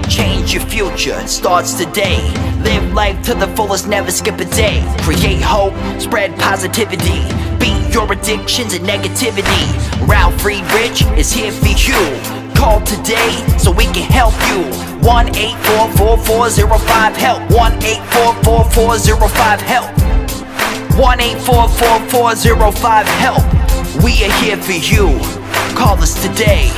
Change your future, it starts today. Live life to the fullest, never skip a day. Create hope, spread positivity. Beat your addictions and negativity. Ralf Friedrichs is here for you. Call today so we can help you. 1-844-405-HELP. 1-844-405-HELP. 1-844-405-HELP. We are here for you. Call us today.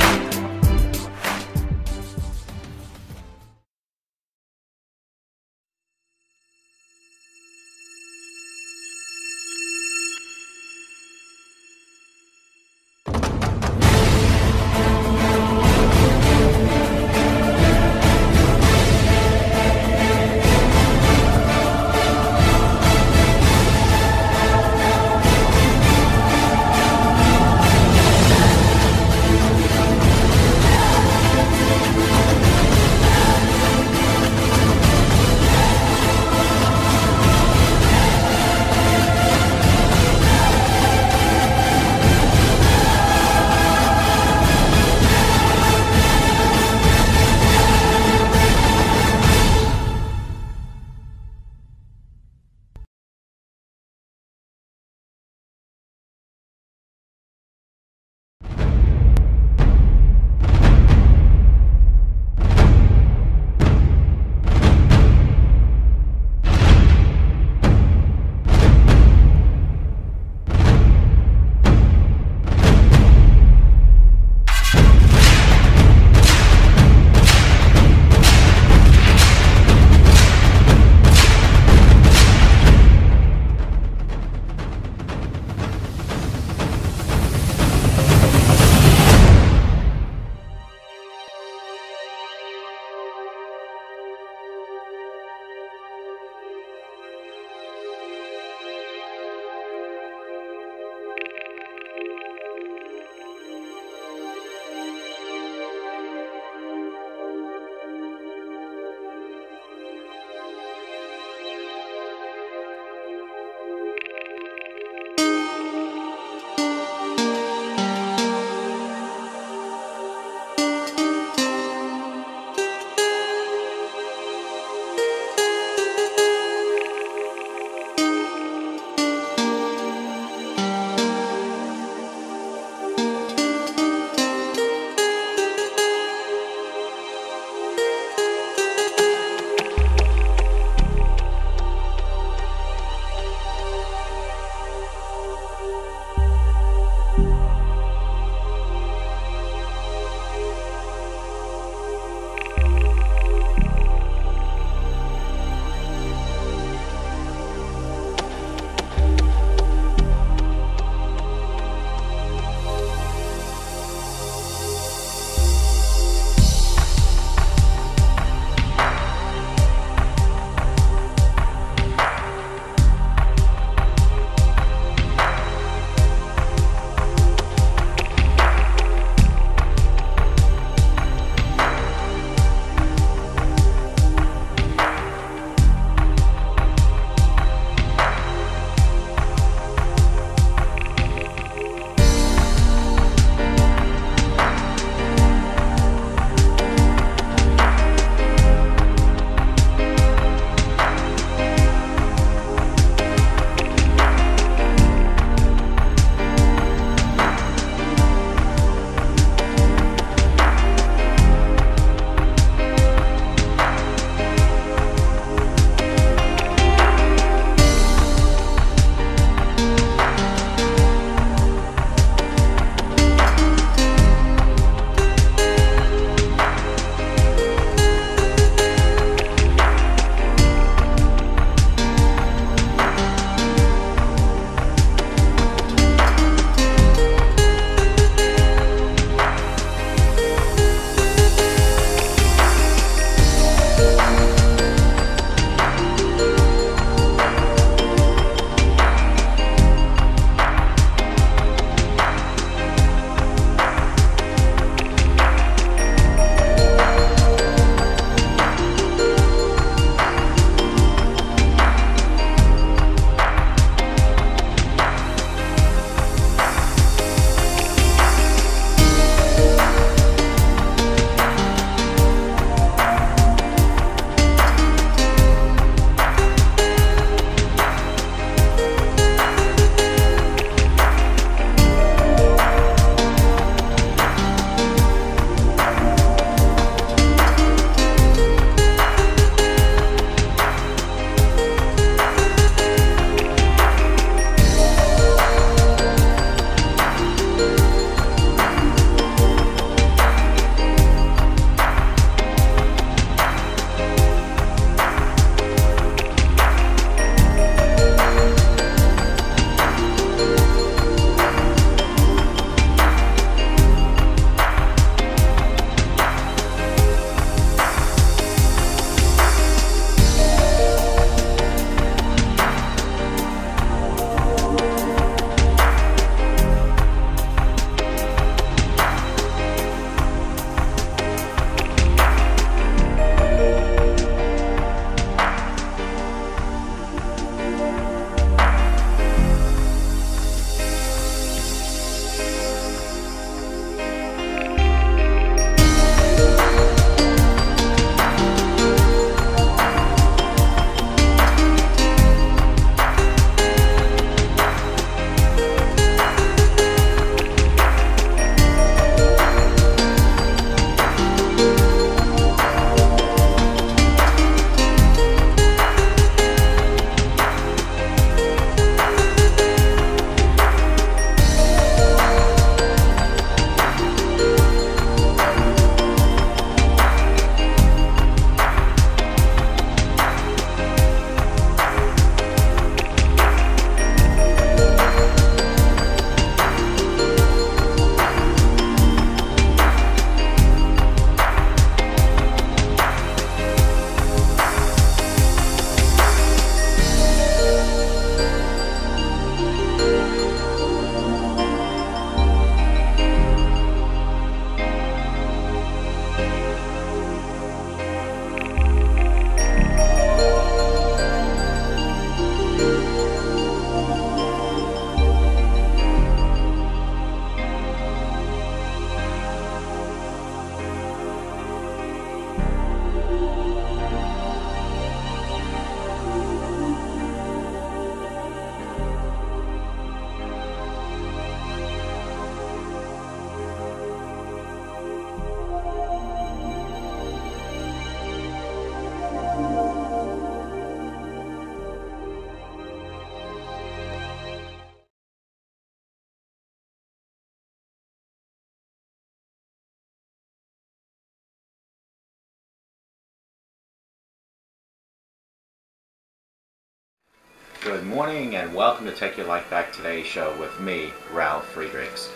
Good morning and welcome to Take Your Life Back Today show with me, Ralf Friedrichs.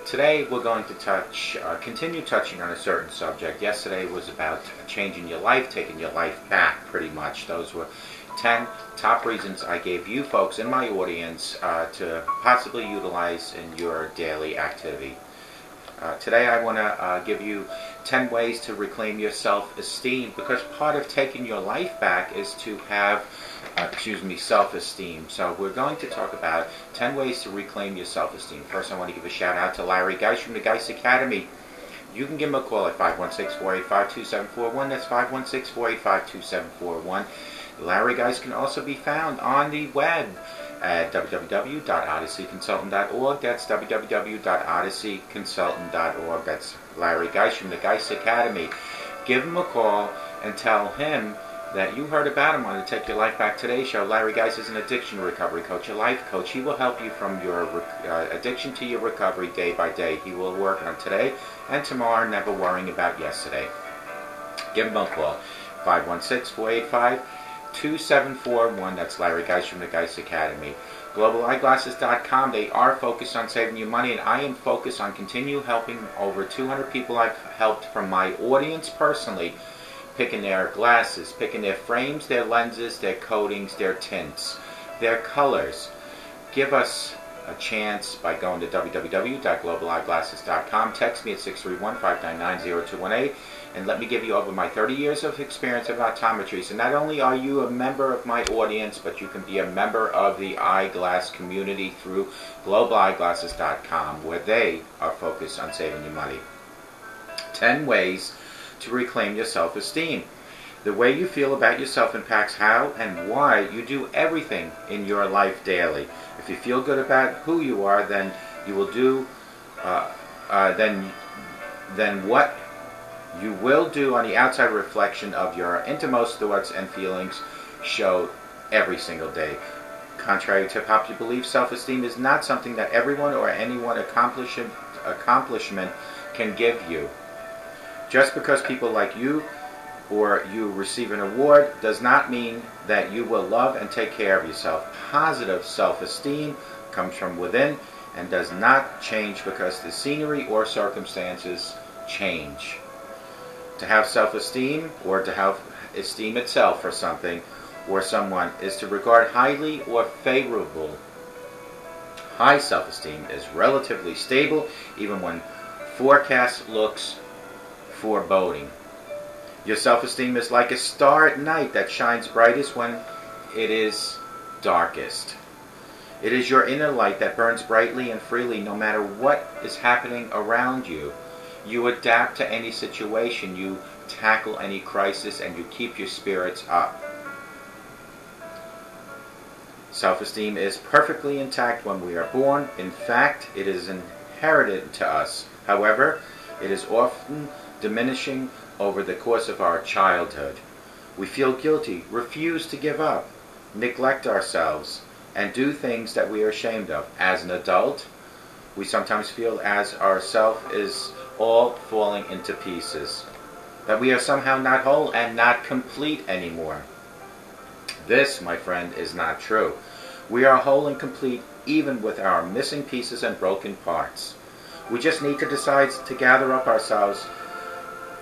Today we're going to continue touching on a certain subject. Yesterday was about changing your life, taking your life back pretty much. Those were 10 top reasons I gave you folks in my audience to possibly utilize in your daily activity. Today I want to give you 10 ways to reclaim your self-esteem, because part of taking your life back is to have self-esteem. So we're going to talk about 10 ways to reclaim your self-esteem. First, I want to give a shout out to Larry Geis from the Geis Academy. You can give him a call at 516-485-2741. That's 516-485-2741. Larry Geis can also be found on the web at www.odysseyconsultant.org. That's www.odysseyconsultant.org. That's Larry Geis from the Geis Academy. Give him a call and tell him that you heard about him on the Take Your Life Back Today show. Larry Geis is an addiction recovery coach, a life coach. He will help you from your addiction to your recovery day by day. He will work on today and tomorrow, never worrying about yesterday. Give him a call, 516-485-2741. That's Larry Geis from the Geis Academy. GlobalEyeglasses.com. They are focused on saving you money, and I am focused on continue helping over 200 people I've helped from my audience personally, picking their glasses, picking their frames, their lenses, their coatings, their tints, their colors. Give us a chance by going to www.globaleyeglasses.com. Text me at 631-599-0218 and let me give you over my 30 years of experience of optometry. So not only are you a member of my audience, but you can be a member of the eyeglass community through globaleyeglasses.com, where they are focused on saving you money. 10 ways to reclaim your self-esteem. The way you feel about yourself impacts how and why you do everything in your life daily. If you feel good about who you are, then you will do then what you will do on the outside reflection of your innermost thoughts and feelings show every single day. Contrary to popular belief, self-esteem is not something that everyone or anyone accomplishment can give you. Just because people like you or you receive an award does not mean that you will love and take care of yourself. Positive self-esteem comes from within and does not change because the scenery or circumstances change. To have self-esteem, or to have esteem itself for something or someone, is to regard highly or favorable. High self-esteem is relatively stable even when forecast looks foreboding. Your self-esteem is like a star at night that shines brightest when it is darkest. It is your inner light that burns brightly and freely no matter what is happening around you. You adapt to any situation, you tackle any crisis, and you keep your spirits up. Self-esteem is perfectly intact when we are born. In fact, it is inherited to us. However, it is often diminishing over the course of our childhood. We feel guilty, refuse to give up, neglect ourselves, and do things that we are ashamed of. As an adult, we sometimes feel as our self is all falling into pieces, that we are somehow not whole and not complete anymore. This, my friend, is not true. We are whole and complete even with our missing pieces and broken parts. We just need to decide to gather ourselves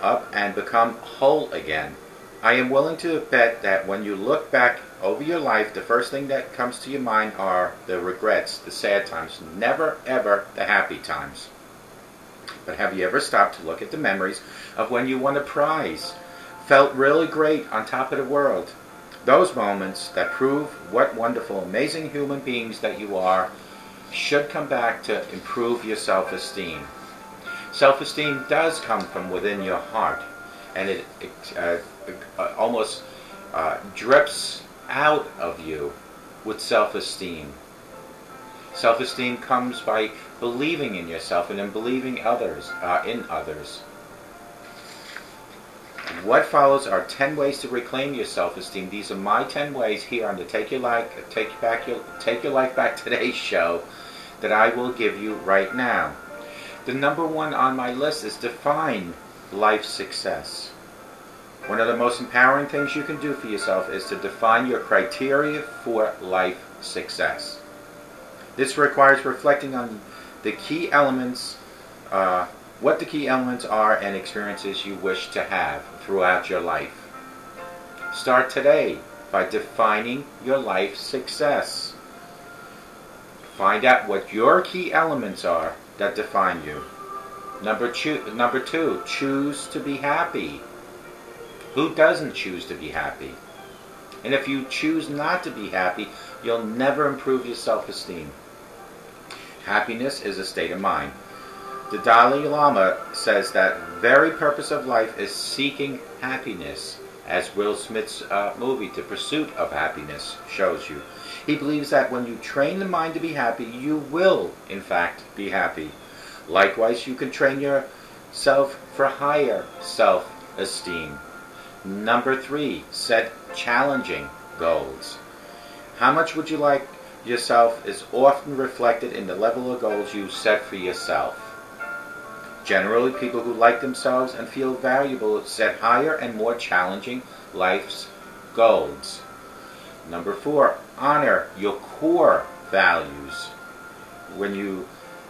up and become whole again. I am willing to bet that when you look back over your life, the first thing that comes to your mind are the regrets, the sad times, never ever the happy times. But have you ever stopped to look at the memories of when you won a prize, felt really great on top of the world? Those moments that prove what wonderful, amazing human beings that you are should come back to improve your self-esteem. Self-esteem does come from within your heart, and it almost drips out of you with self-esteem. Self-esteem comes by believing in yourself and in believing in others. What follows are 10 ways to reclaim your self-esteem. These are my 10 ways here on the Take Your Life Back Today show that I will give you right now. The number one on my list is define life success. One of the most empowering things you can do for yourself is to define your criteria for life success. This requires reflecting on the key elements, what the key elements are and experiences you wish to have throughout your life. Start today by defining your life success. Find out what your key elements are that define you. Number two, choose to be happy. Who doesn't choose to be happy? And if you choose not to be happy, you'll never improve your self-esteem. Happiness is a state of mind. The Dalai Lama says that very purpose of life is seeking happiness, as Will Smith's movie, The Pursuit of Happiness, shows you. He believes that when you train the mind to be happy, you will, in fact, be happy. Likewise, you can train yourself for higher self-esteem. Number 3, set challenging goals. How much would you like yourself is often reflected in the level of goals you set for yourself. Generally, people who like themselves and feel valuable set higher and more challenging life's goals. Number 4, honor your core values. When you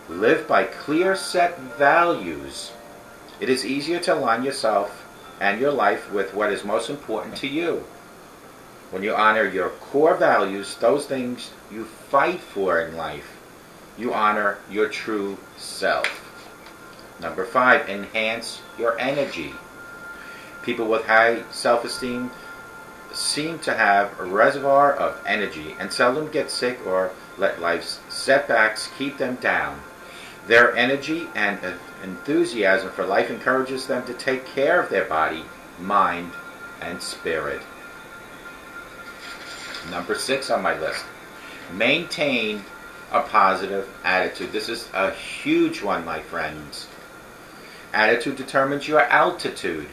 live by clear set values, it is easier to align yourself and your life with what is most important to you. When you honor your core values, those things you fight for in life, you honor your true self. Number 5, enhance your energy. People with high self-esteem seem to have a reservoir of energy and seldom get sick or let life's setbacks keep them down. Their energy and enthusiasm for life encourages them to take care of their body, mind, and spirit. Number 6 on my list, maintain a positive attitude. This is a huge one, my friends. Attitude determines your altitude.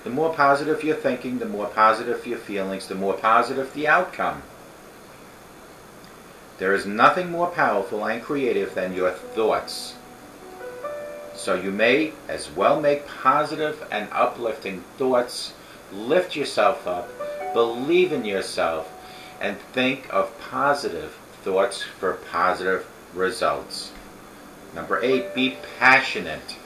The more positive you're thinking, the more positive your feelings, the more positive the outcome. There is nothing more powerful and creative than your thoughts. So you may as well make positive and uplifting thoughts, lift yourself up, believe in yourself, and think of positive thoughts for positive results. Number 8, be passionate.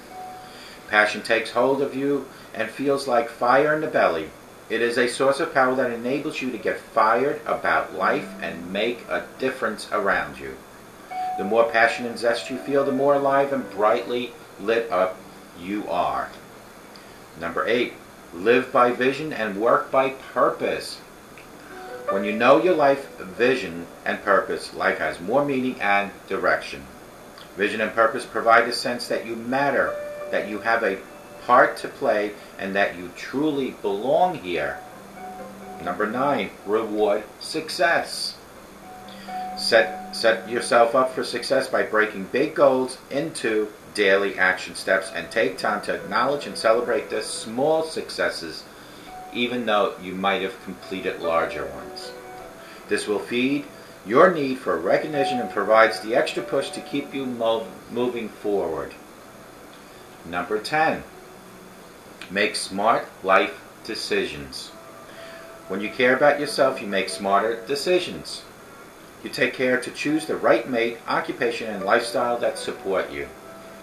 Passion takes hold of you and feels like fire in the belly. It is a source of power that enables you to get fired about life and make a difference around you. The more passion and zest you feel, the more alive and brightly lit up you are. Number 8, live by vision and work by purpose. When you know your life vision and purpose, life has more meaning and direction. Vision and purpose provide a sense that you matter, that you have a part to play, and that you truly belong here. Number 9, reward success. Set yourself up for success by breaking big goals into daily action steps and take time to acknowledge and celebrate the small successes, even though you might have completed larger ones. This will feed your need for recognition and provides the extra push to keep you moving forward. Number 10, make smart life decisions. When you care about yourself, you make smarter decisions. You take care to choose the right mate, occupation, and lifestyle that support you.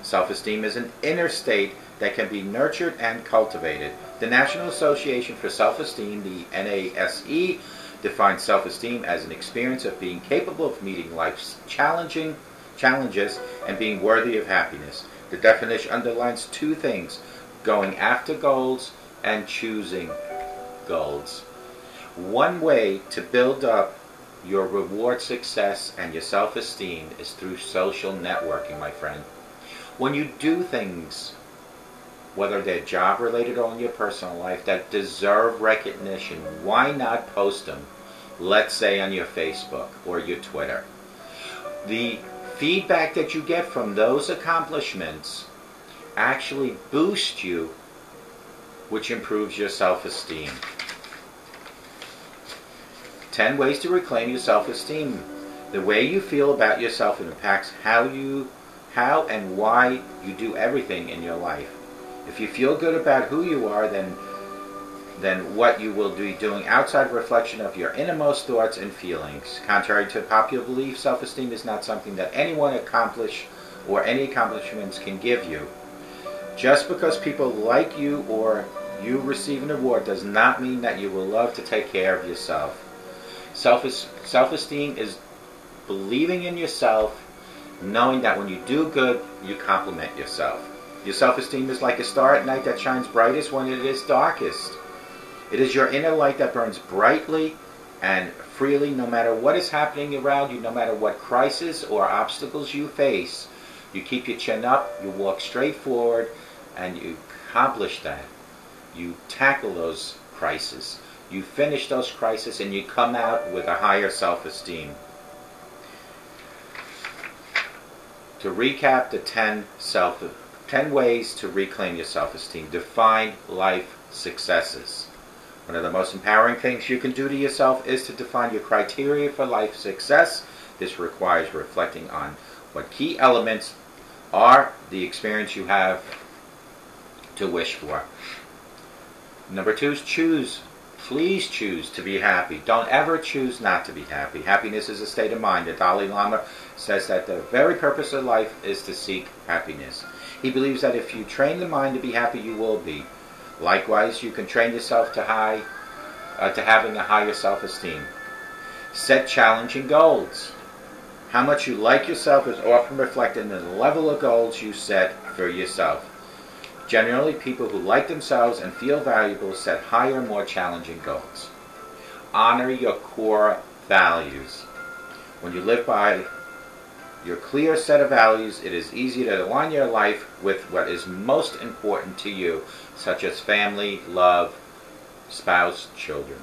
Self-esteem is an inner state that can be nurtured and cultivated. The National Association for Self-Esteem, the NASE, defines self-esteem as an experience of being capable of meeting life's challenges and being worthy of happiness. The definition underlines 2 things: going after goals and choosing goals. One way to build up your reward success and your self-esteem is through social networking, my friend. When you do things, whether they're job related or in your personal life, that deserve recognition, why not post them? Let's say on your Facebook or your Twitter. The feedback that you get from those accomplishments actually boosts you, which improves your self-esteem. 10 ways to reclaim your self-esteem. The way you feel about yourself impacts how and why you do everything in your life. If you feel good about who you are, then than what you will be doing outside reflection of your innermost thoughts and feelings. Contrary to popular belief, self-esteem is not something that anyone accomplish or any accomplishments can give you. Just because people like you or you receive an award does not mean that you will love to take care of yourself. Self-esteem is believing in yourself, knowing that when you do good, you compliment yourself. Your self-esteem is like a star at night that shines brightest when it is darkest. It is your inner light that burns brightly and freely no matter what is happening around you, no matter what crisis or obstacles you face. You keep your chin up, you walk straight forward, and you accomplish that. You tackle those crises. You finish those crises, and you come out with a higher self-esteem. To recap the 10 ways to reclaim your self-esteem. Define life successes. One of the most empowering things you can do to yourself is to define your criteria for life success. This requires reflecting on what key elements are the experience you have to wish for. Number 2 is choose. Please choose to be happy. Don't ever choose not to be happy. Happiness is a state of mind. The Dalai Lama says that the very purpose of life is to seek happiness. He believes that if you train the mind to be happy, you will be. Likewise, you can train yourself to having a higher self-esteem. Set challenging goals. How much you like yourself is often reflected in the level of goals you set for yourself. Generally, people who like themselves and feel valuable set higher, more challenging goals. Honor your core values. When you live by your clear set of values, it is easy to align your life with what is most important to you, such as family, love, spouse, children,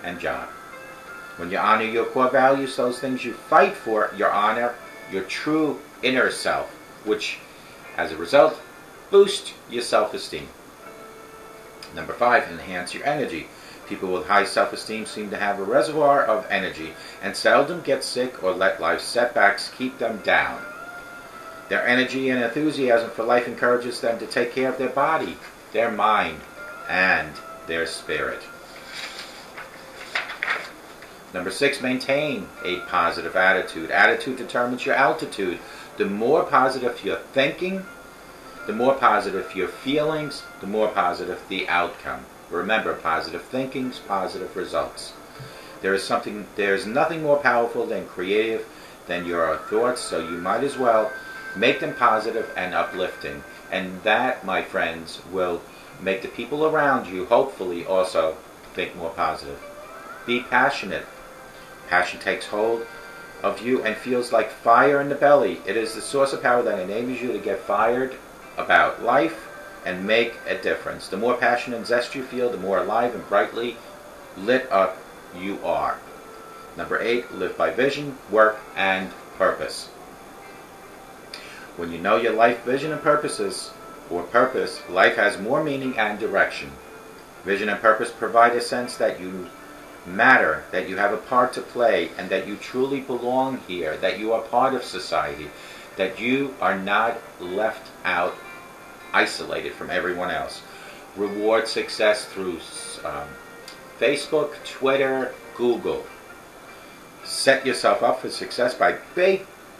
and job. When you honor your core values, those things you fight for, you honor your true inner self, which, as a result, boost your self-esteem. Number 5, enhance your energy. People with high self-esteem seem to have a reservoir of energy and seldom get sick or let life's setbacks keep them down. Their energy and enthusiasm for life encourages them to take care of their body, their mind, and their spirit. Number 6, maintain a positive attitude. Attitude determines your altitude. The more positive your thinking, the more positive your feelings, the more positive the outcome. Remember, positive thinking's positive results. There is nothing more powerful than creative than your thoughts, so you might as well make them positive and uplifting. And that, my friends, will make the people around you hopefully also think more positive. Be passionate. Passion takes hold of you and feels like fire in the belly. It is the source of power that enables you to get fired about life and make a difference. The more passion and zest you feel, the more alive and brightly lit up you are. Number 8, live by vision, work, and purpose. When you know your life vision and purpose, life has more meaning and direction. Vision and purpose provide a sense that you matter, that you have a part to play, and that you truly belong here, that you are part of society, that you are not left out, isolated from everyone else. Reward success through Facebook, Twitter, Google. Set yourself up for success by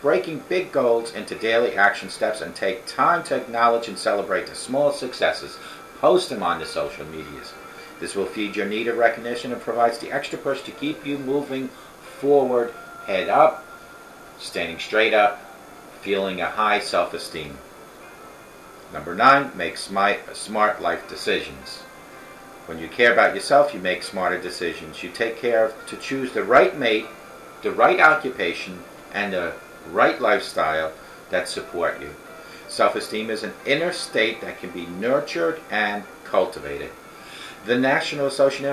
breaking big goals into daily action steps and take time to acknowledge and celebrate the small successes. Post them on the social medias. This will feed your need of recognition and provides the extra push to keep you moving forward, head up, standing straight up, feeling a high self-esteem. Number 9, make smart life decisions. When you care about yourself, you make smarter decisions. You take care to choose the right mate, the right occupation, and the right lifestyle that support you. Self-esteem is an inner state that can be nurtured and cultivated. The National Association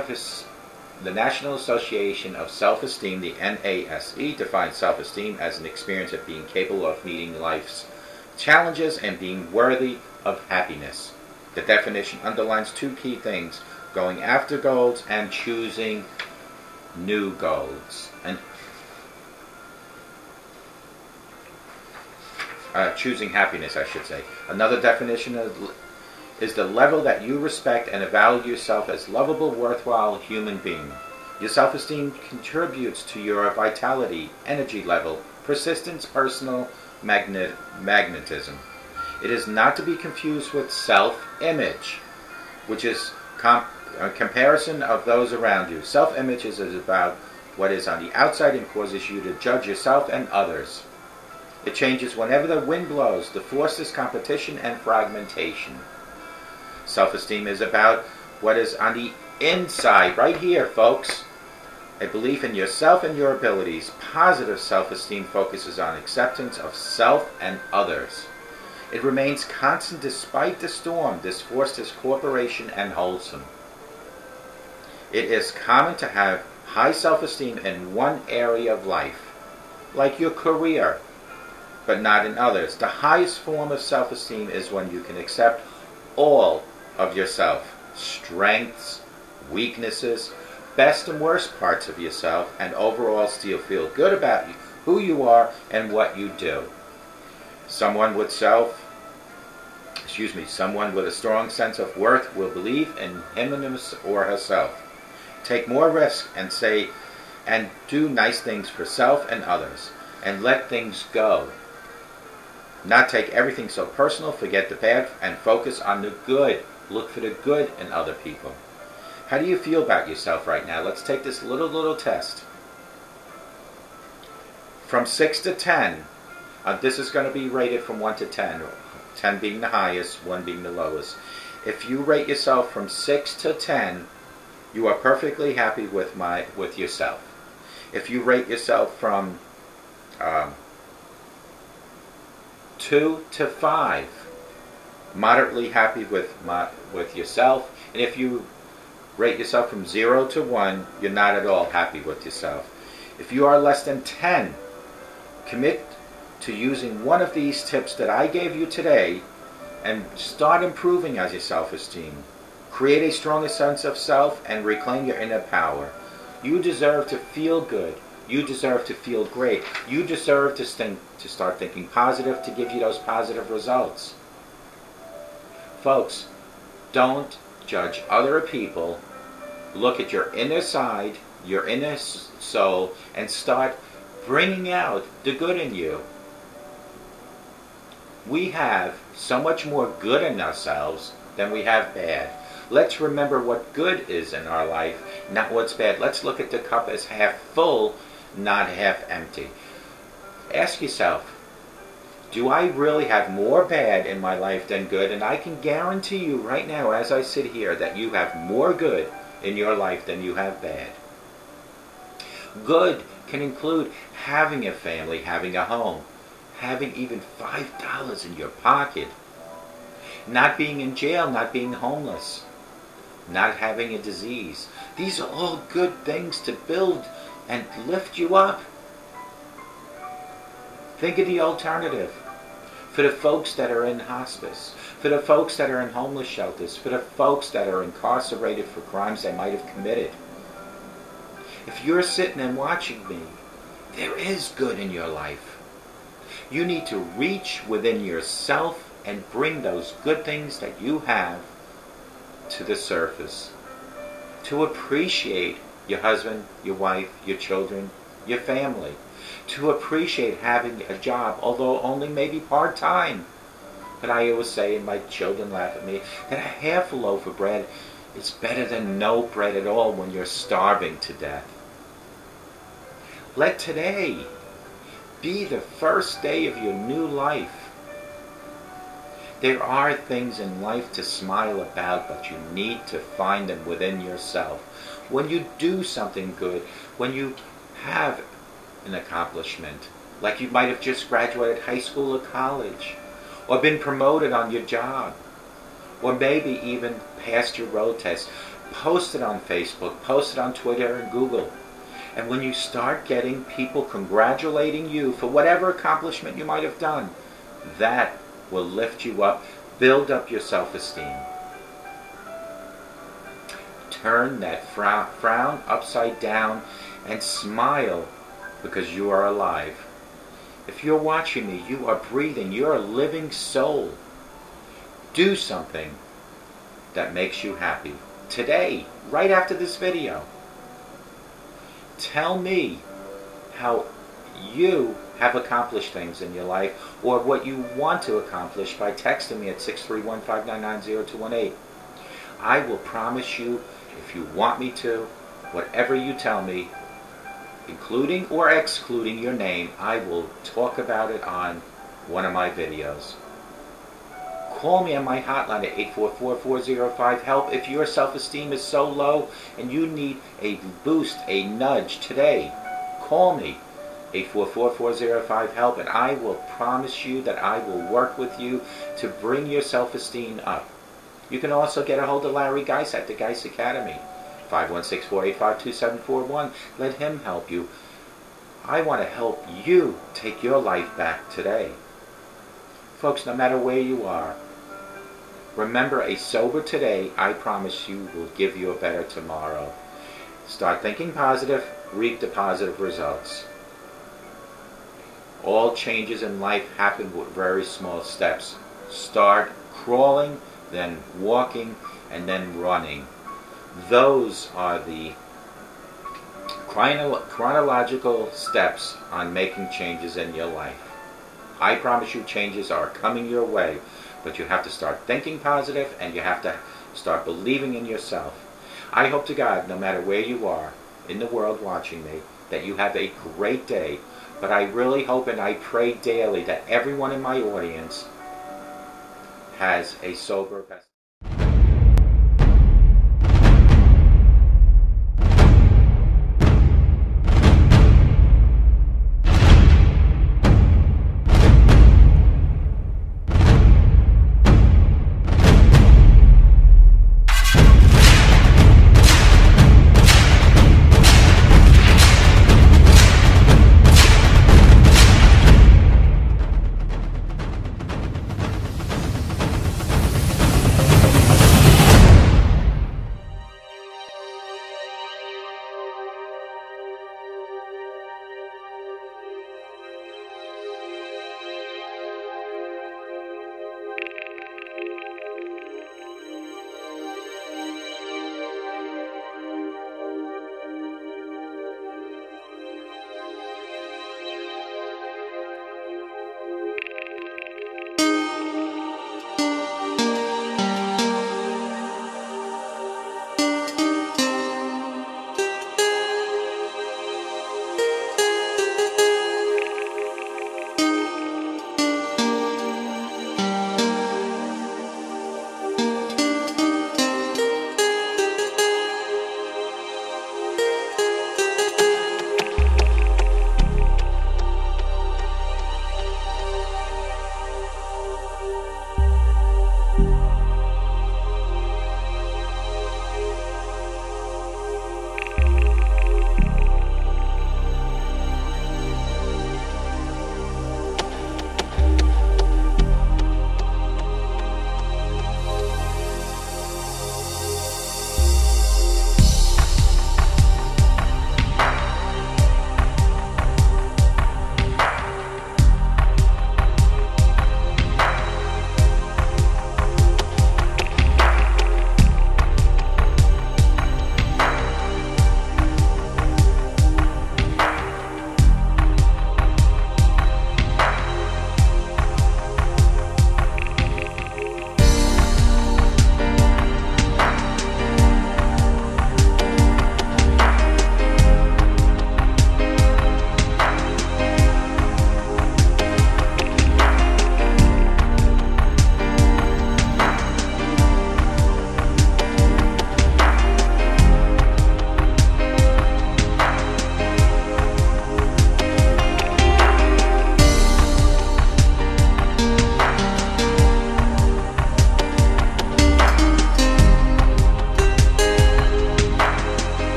of Self-Esteem, the NASE, defines self-esteem as an experience of being capable of meeting life's challenges and being worthy of happiness. The definition underlines 2 key things: going after goals and choosing new goals. And choosing happiness, I should say. Another definition is the level that you respect and value yourself as lovable, worthwhile human being. Your self-esteem contributes to your vitality, energy level, persistence, personal magnetism. It is not to be confused with self-image, which is a comparison of those around you. Self-image is about what is on the outside and causes you to judge yourself and others. It changes whenever the wind blows. The force is competition and fragmentation. Self-esteem is about what is on the inside, right here, folks. A belief in yourself and your abilities. Positive self-esteem focuses on acceptance of self and others. It remains constant despite the storm. This force is cooperation and wholesome. It is common to have high self-esteem in one area of life, like your career, but not in others. The highest form of self-esteem is when you can accept all of yourself, strengths, weaknesses, best and worst parts of yourself, and overall still feel good about you, who you are and what you do. Someone with a strong sense of worth will believe in him or herself. Take more risk and do nice things for self and others, and let things go. Not take everything so personal, forget the bad, and focus on the good. Look for the good in other people. How do you feel about yourself right now? Let's take this little test. From 6 to 10, this is going to be rated from 1 to 10, 10 being the highest, 1 being the lowest. If you rate yourself from 6 to 10, you are perfectly happy with yourself. If you rate yourself from 2 to 5, moderately happy with yourself. And if you rate yourself from 0 to 1, you're not at all happy with yourself. If you are less than 10, commit to using one of these tips that I gave you today and start improving as your self-esteem. Create a stronger sense of self and reclaim your inner power. You deserve to feel good. You deserve to feel great. You deserve to start thinking positive to give you those positive results. Folks, don't judge other people. Look at your inner side, your inner soul, and start bringing out the good in you. We have so much more good in ourselves than we have bad. Let's remember what good is in our life, not what's bad. Let's look at the cup as half full, not half empty. Ask yourself, do I really have more bad in my life than good? And I can guarantee you right now as I sit here that you have more good in your life than you have bad. Good can include having a family, having a home, having even $5 in your pocket, not being in jail, not being homeless, not having a disease. These are all good things to build and lift you up. Think of the alternative. For the folks that are in hospice, for the folks that are in homeless shelters, for the folks that are incarcerated for crimes they might have committed. If you're sitting and watching me, there is good in your life. You need to reach within yourself and bring those good things that you have to the surface. To appreciate your husband, your wife, your children, your family. To appreciate having a job, although only maybe part-time. But I always say, and my children laugh at me, that a half a loaf of bread is better than no bread at all when you're starving to death. Let today be the first day of your new life. There are things in life to smile about, but you need to find them within yourself. When you do something good, when you have an accomplishment, like you might have just graduated high school or college, or been promoted on your job, or maybe even passed your road test, post it on Facebook, post it on Twitter and Google. And when you start getting people congratulating you for whatever accomplishment you might have done, that will lift you up, build up your self-esteem. Turn that frown upside down and smile because you are alive. If you're watching me, you are breathing, you're a living soul. Do something that makes you happy. Today, right after this video, tell me how you have accomplished things in your life, or what you want to accomplish, by texting me at 631-599-0218. I will promise you, if you want me to, whatever you tell me, including or excluding your name, I will talk about it on one of my videos. Call me on my hotline at 844-405-HELP if your self-esteem is so low and you need a boost, a nudge today. Call me, 844-405-HELP, and I will promise you that I will work with you to bring your self-esteem up. You can also get a hold of Larry Geis at the Geis Academy, 516-485-2741. Let him help you. I want to help you take your life back today. Folks, no matter where you are, remember, a sober today, I promise you, will give you a better tomorrow. Start thinking positive, reap the positive results. All changes in life happen with very small steps. Start crawling, then walking, and then running. Those are the chronological steps on making changes in your life. I promise you, changes are coming your way, but you have to start thinking positive, and you have to start believing in yourself. I hope to God, no matter where you are in the world watching me, that you have a great day. But I really hope and I pray daily that everyone in my audience has a sober best.